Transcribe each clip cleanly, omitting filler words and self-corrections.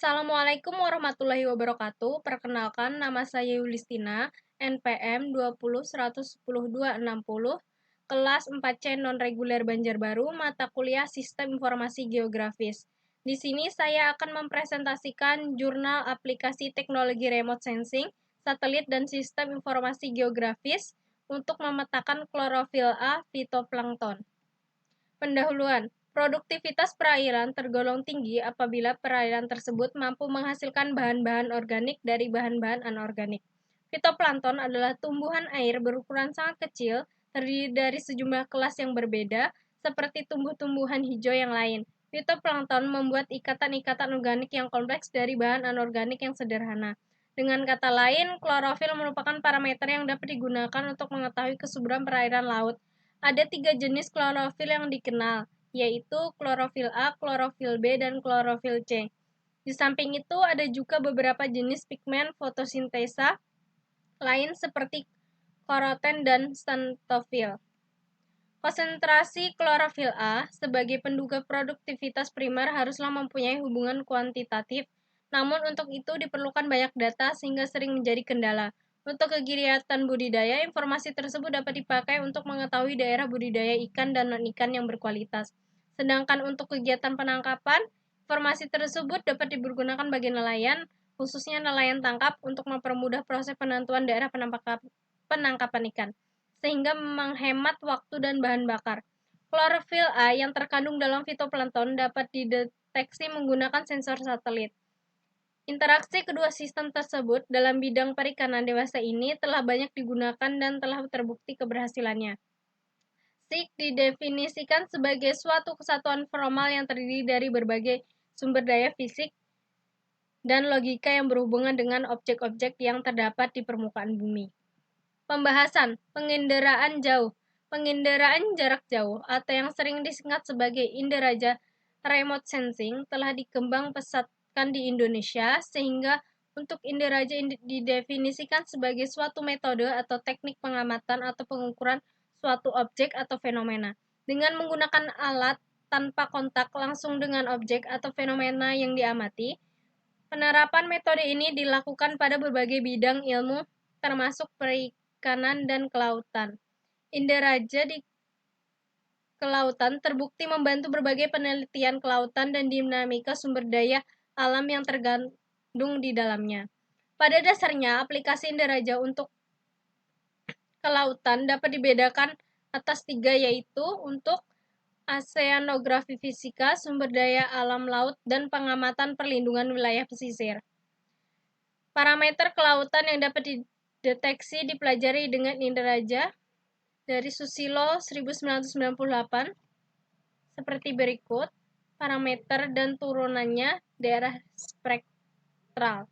Assalamualaikum warahmatullahi wabarakatuh. Perkenalkan, nama saya Yulistina, NPM 20110260, kelas 4C non-reguler Banjarbaru, mata kuliah Sistem Informasi Geografis. Di sini saya akan mempresentasikan jurnal aplikasi teknologi remote sensing, satelit, dan sistem informasi geografis untuk memetakan klorofil A fitoplankton. Pendahuluan. Produktivitas perairan tergolong tinggi apabila perairan tersebut mampu menghasilkan bahan-bahan organik dari bahan-bahan anorganik. Fitoplankton adalah tumbuhan air berukuran sangat kecil, terdiri dari sejumlah kelas yang berbeda, seperti tumbuh-tumbuhan hijau yang lain. Fitoplankton membuat ikatan-ikatan organik yang kompleks dari bahan anorganik yang sederhana. Dengan kata lain, klorofil merupakan parameter yang dapat digunakan untuk mengetahui kesuburan perairan laut. Ada 3 jenis klorofil yang dikenal, yaitu klorofil A, klorofil B, dan klorofil C. Di samping itu, ada juga beberapa jenis pigmen fotosintesa lain seperti karoten dan xanthofil. Konsentrasi klorofil A sebagai penduga produktivitas primer haruslah mempunyai hubungan kuantitatif, namun untuk itu diperlukan banyak data sehingga sering menjadi kendala. Untuk kegiatan budidaya, informasi tersebut dapat dipakai untuk mengetahui daerah budidaya ikan dan non-ikan yang berkualitas. Sedangkan untuk kegiatan penangkapan, informasi tersebut dapat dipergunakan bagi nelayan, khususnya nelayan tangkap, untuk mempermudah proses penentuan daerah penangkapan ikan, sehingga menghemat waktu dan bahan bakar. Klorofil A yang terkandung dalam fitoplankton dapat dideteksi menggunakan sensor satelit. Interaksi kedua sistem tersebut dalam bidang perikanan dewasa ini telah banyak digunakan dan telah terbukti keberhasilannya. SIG didefinisikan sebagai suatu kesatuan formal yang terdiri dari berbagai sumber daya fisik dan logika yang berhubungan dengan objek-objek yang terdapat di permukaan bumi. Pembahasan penginderaan jauh. Penginderaan jarak jauh atau yang sering disingkat sebagai inderaja remote sensing telah dikembang pesatkan di Indonesia, sehingga untuk inderaja didefinisikan sebagai suatu metode atau teknik pengamatan atau pengukuran suatu objek atau fenomena dengan menggunakan alat tanpa kontak langsung dengan objek atau fenomena yang diamati. Penerapan metode ini dilakukan pada berbagai bidang ilmu termasuk perikanan dan kelautan. Inderaja di kelautan terbukti membantu berbagai penelitian kelautan dan dinamika sumber daya alam yang tergandung di dalamnya. Pada dasarnya, aplikasi inderaja untuk kelautan dapat dibedakan atas 3, yaitu untuk oseanografi fisika, sumber daya alam laut, dan pengamatan perlindungan wilayah pesisir. Parameter kelautan yang dapat dideteksi dipelajari dengan inderaja dari Susilo 1998 seperti berikut: parameter dan turunannya, daerah spektral.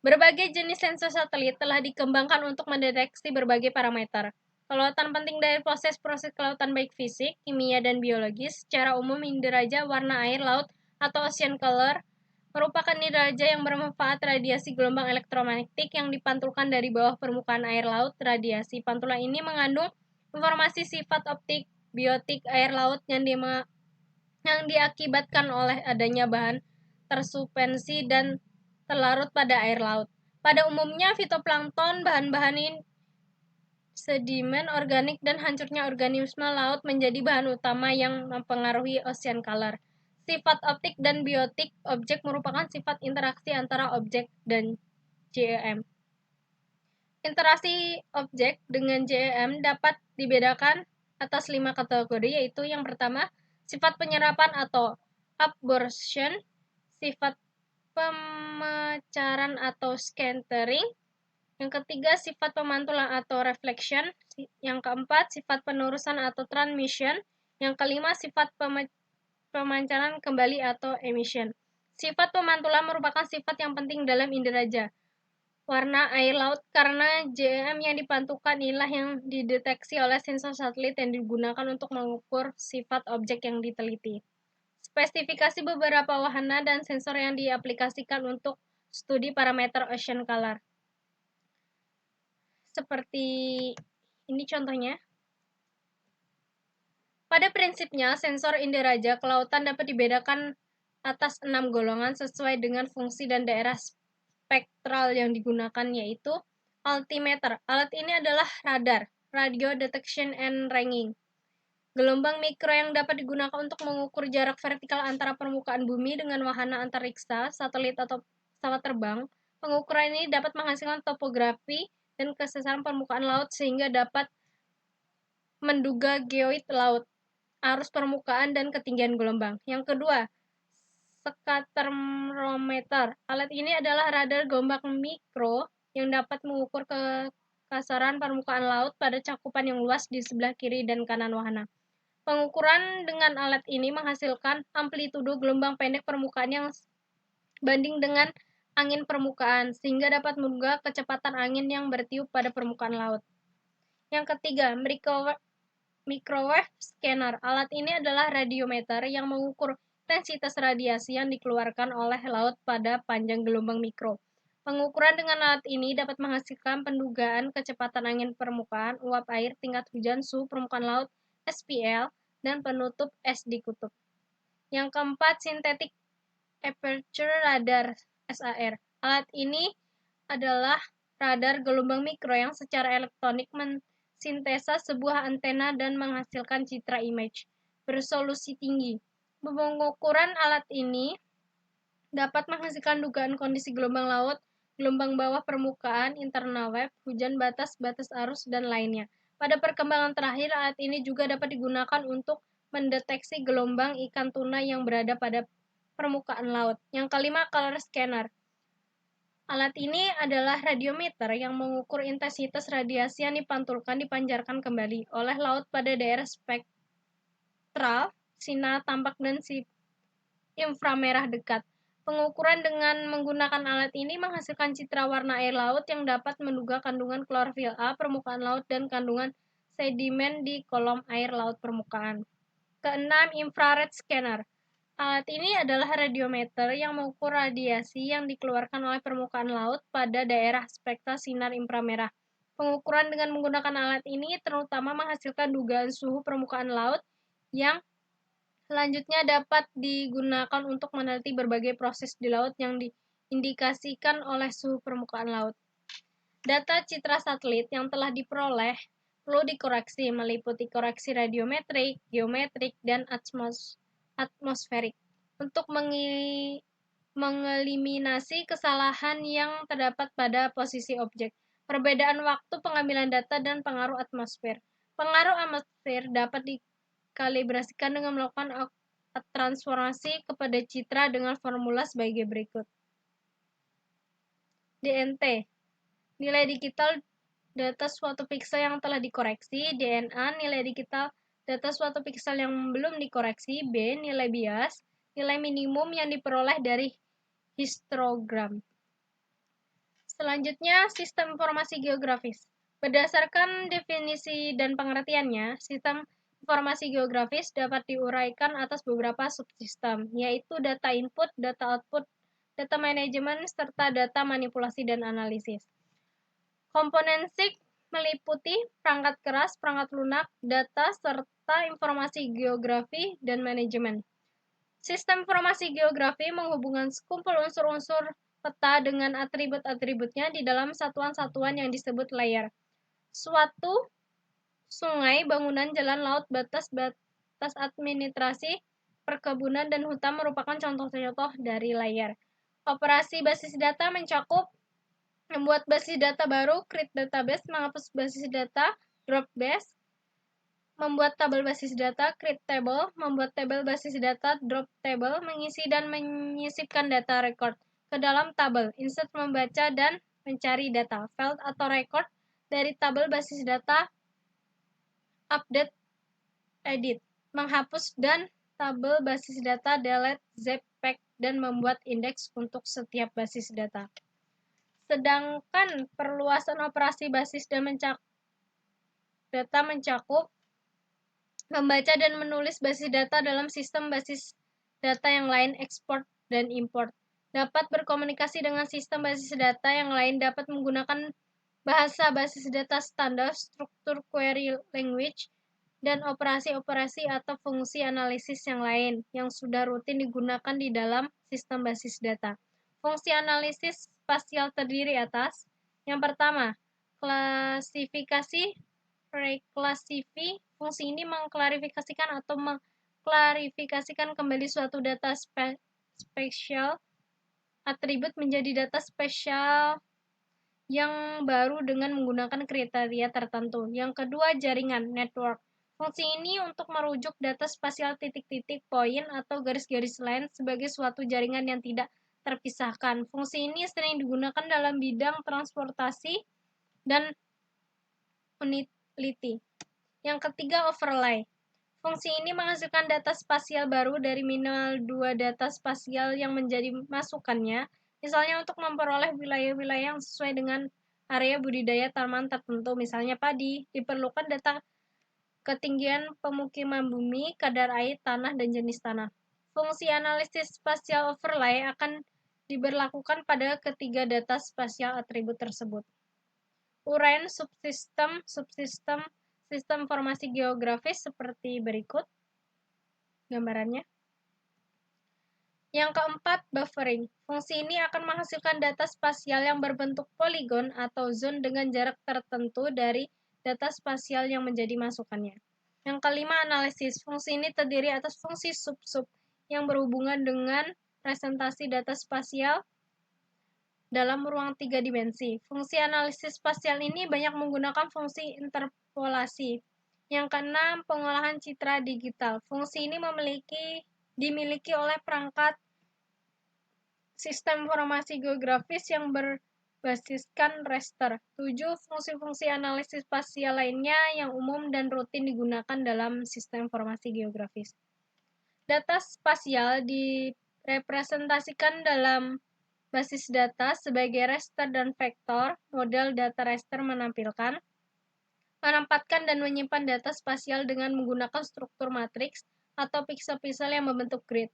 Berbagai jenis sensor satelit telah dikembangkan untuk mendeteksi berbagai parameter. Kelautan penting dari proses-proses kelautan baik fisik, kimia, dan biologis. Secara umum, inderaja warna air laut atau ocean color merupakan inderaja yang bermanfaat radiasi gelombang elektromagnetik yang dipantulkan dari bawah permukaan air laut. Radiasi pantulan ini mengandung informasi sifat optik biotik air laut yang diakibatkan oleh adanya bahan tersuspensi dan terlarut pada air laut. Pada umumnya, fitoplankton, bahan-bahan sedimen organik, dan hancurnya organisme laut menjadi bahan utama yang mempengaruhi ocean color. Sifat optik dan biotik objek merupakan sifat interaksi antara objek dan JEM. Interaksi objek dengan JEM dapat dibedakan atas 5 kategori, yaitu yang pertama, sifat penyerapan atau absorption, sifat pemecaran atau scattering, yang ketiga, sifat pemantulan atau reflection, yang keempat, sifat penerusan atau transmission, yang kelima, sifat pemancaran kembali atau emission. Sifat pemantulan merupakan sifat yang penting dalam inderaja warna air laut karena JEM yang dipantulkan inilah yang dideteksi oleh sensor satelit yang digunakan untuk mengukur sifat objek yang diteliti. Spesifikasi beberapa wahana dan sensor yang diaplikasikan untuk studi parameter ocean color. Seperti ini contohnya. Pada prinsipnya, sensor inderaja kelautan dapat dibedakan atas 6 golongan sesuai dengan fungsi dan daerah spektral yang digunakan, yaitu altimeter. Alat ini adalah radar, radio detection and ranging. Gelombang mikro yang dapat digunakan untuk mengukur jarak vertikal antara permukaan bumi dengan wahana antariksa, satelit atau pesawat terbang. Pengukuran ini dapat menghasilkan topografi dan kesesaran permukaan laut sehingga dapat menduga geoid laut, arus permukaan, dan ketinggian gelombang. Yang kedua, scattering-meter. Alat ini adalah radar gelombang mikro yang dapat mengukur kekasaran permukaan laut pada cakupan yang luas di sebelah kiri dan kanan wahana. Pengukuran dengan alat ini menghasilkan amplitudo gelombang pendek permukaan yang banding dengan angin permukaan, sehingga dapat menduga kecepatan angin yang bertiup pada permukaan laut. Yang ketiga, microwave scanner. Alat ini adalah radiometer yang mengukur intensitas radiasi yang dikeluarkan oleh laut pada panjang gelombang mikro. Pengukuran dengan alat ini dapat menghasilkan pendugaan kecepatan angin permukaan, uap air, tingkat hujan, suhu permukaan laut, SPL, dan penutup es di kutub. Yang keempat, synthetic aperture radar (SAR). Alat ini adalah radar gelombang mikro yang secara elektronik sintesa sebuah antena dan menghasilkan citra image beresolusi tinggi. Pengukuran alat ini dapat menghasilkan dugaan kondisi gelombang laut, gelombang bawah permukaan, internal wave, hujan, batas arus, dan lainnya. Pada perkembangan terakhir, alat ini juga dapat digunakan untuk mendeteksi gelombang ikan tuna yang berada pada permukaan laut. Yang kelima, color scanner. Alat ini adalah radiometer yang mengukur intensitas radiasi yang dipancarkan kembali oleh laut pada daerah spektral, sinar tampak, dan inframerah dekat. Pengukuran dengan menggunakan alat ini menghasilkan citra warna air laut yang dapat menduga kandungan klorofil A permukaan laut dan kandungan sedimen di kolom air laut permukaan. Keenam, infrared scanner. Alat ini adalah radiometer yang mengukur radiasi yang dikeluarkan oleh permukaan laut pada daerah spektral sinar inframerah. Pengukuran dengan menggunakan alat ini terutama menghasilkan dugaan suhu permukaan laut yang selanjutnya dapat digunakan untuk meneliti berbagai proses di laut yang diindikasikan oleh suhu permukaan laut. Data citra satelit yang telah diperoleh perlu dikoreksi, meliputi koreksi radiometrik, geometrik, dan atmosferik untuk mengeliminasi kesalahan yang terdapat pada posisi objek, perbedaan waktu pengambilan data, dan pengaruh atmosfer. Pengaruh atmosfer dapat dikalibrasikan dengan melakukan transformasi kepada citra dengan formula sebagai berikut. DNT, nilai digital data suatu piksel yang telah dikoreksi. DNA, nilai digital data suatu piksel yang belum dikoreksi. B, nilai bias, nilai minimum yang diperoleh dari histogram. Selanjutnya, sistem informasi geografis. Berdasarkan definisi dan pengertiannya, sistem informasi geografis dapat diuraikan atas beberapa subsistem, yaitu data input, data output, data manajemen, serta data manipulasi dan analisis. Komponensik meliputi perangkat keras, perangkat lunak, data, serta informasi geografi dan manajemen. Sistem informasi geografi menghubungkan sekumpul unsur-unsur peta dengan atribut-atributnya di dalam satuan-satuan yang disebut layer. Suatu sungai, bangunan, jalan, laut, batas administrasi, perkebunan, dan hutan merupakan contoh-contoh dari layer. Operasi basis data mencakup membuat basis data baru, create database, menghapus basis data, drop base, membuat tabel basis data, create table, membuat tabel basis data, drop table, mengisi dan menyisipkan data record ke dalam tabel, insert, membaca dan mencari data, field atau record dari tabel basis data, update, edit, menghapus dan tabel basis data, delete, zip, pack, dan membuat indeks untuk setiap basis data. Sedangkan perluasan operasi basis data mencakup membaca dan menulis basis data dalam sistem basis data yang lain, export dan import. Dapat berkomunikasi dengan sistem basis data yang lain, dapat menggunakan bahasa basis data standar, struktur query language, dan operasi-operasi atau fungsi analisis yang lain yang sudah rutin digunakan di dalam sistem basis data. Fungsi analisis spasial terdiri atas yang pertama, klasifikasi, reklasifi. Fungsi ini mengklarifikasikan atau mengklarifikasikan kembali suatu data spesial atribut menjadi data spesial yang baru dengan menggunakan kriteria tertentu. Yang kedua, jaringan network. Fungsi ini untuk merujuk data spasial titik-titik, poin, atau garis-garis lain sebagai suatu jaringan yang tidak terpisahkan. Fungsi ini sering digunakan dalam bidang transportasi dan peneliti. Yang ketiga, overlay. Fungsi ini menghasilkan data spasial baru dari minimal 2 data spasial yang menjadi masukannya, misalnya untuk memperoleh wilayah-wilayah yang sesuai dengan area budidaya tanaman tertentu, misalnya padi, diperlukan data ketinggian pemukiman bumi, kadar air tanah, dan jenis tanah. Fungsi analisis spasial overlay akan diberlakukan pada ketiga data spasial atribut tersebut. Uraian subsistem, sistem informasi geografis seperti berikut gambarannya. Yang keempat, buffering. Fungsi ini akan menghasilkan data spasial yang berbentuk poligon atau zone dengan jarak tertentu dari data spasial yang menjadi masukannya. Yang kelima, analisis. Fungsi ini terdiri atas fungsi sub-sub yang berhubungan dengan presentasi data spasial dalam ruang 3 dimensi. Fungsi analisis spasial ini banyak menggunakan fungsi interpolasi. Yang keenam, pengolahan citra digital. Fungsi ini dimiliki oleh perangkat sistem informasi geografis yang berbasiskan raster. 7. Fungsi-fungsi analisis spasial lainnya yang umum dan rutin digunakan dalam sistem informasi geografis. Data spasial direpresentasikan dalam basis data sebagai raster dan vektor. Model data raster menempatkan dan menyimpan data spasial dengan menggunakan struktur matriks atau piksel-piksel yang membentuk grid.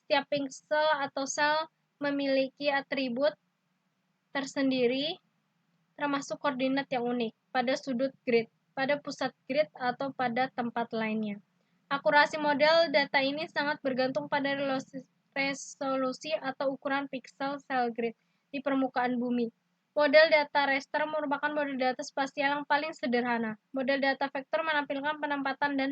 Setiap piksel atau sel memiliki atribut tersendiri, termasuk koordinat yang unik, pada sudut grid, pada pusat grid, atau pada tempat lainnya. Akurasi model data ini sangat bergantung pada resolusi atau ukuran piksel sel grid di permukaan bumi. Model data raster merupakan model data spasial yang paling sederhana. Model data vektor menampilkan penempatan dan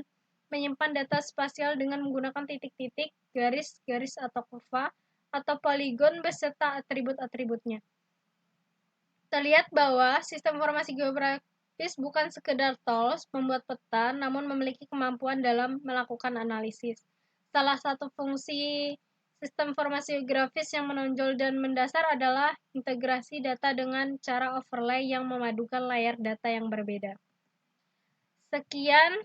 menyimpan data spasial dengan menggunakan titik-titik, garis-garis atau kurva, atau poligon beserta atribut-atributnya. Terlihat bahwa sistem informasi geografis bukan sekedar tools membuat peta, namun memiliki kemampuan dalam melakukan analisis. Salah satu fungsi sistem informasi geografis yang menonjol dan mendasar adalah integrasi data dengan cara overlay yang memadukan layar data yang berbeda. Sekian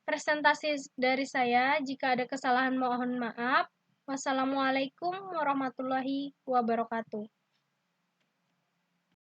presentasi dari saya. Jika ada kesalahan mohon maaf. Wassalamualaikum warahmatullahi wabarakatuh.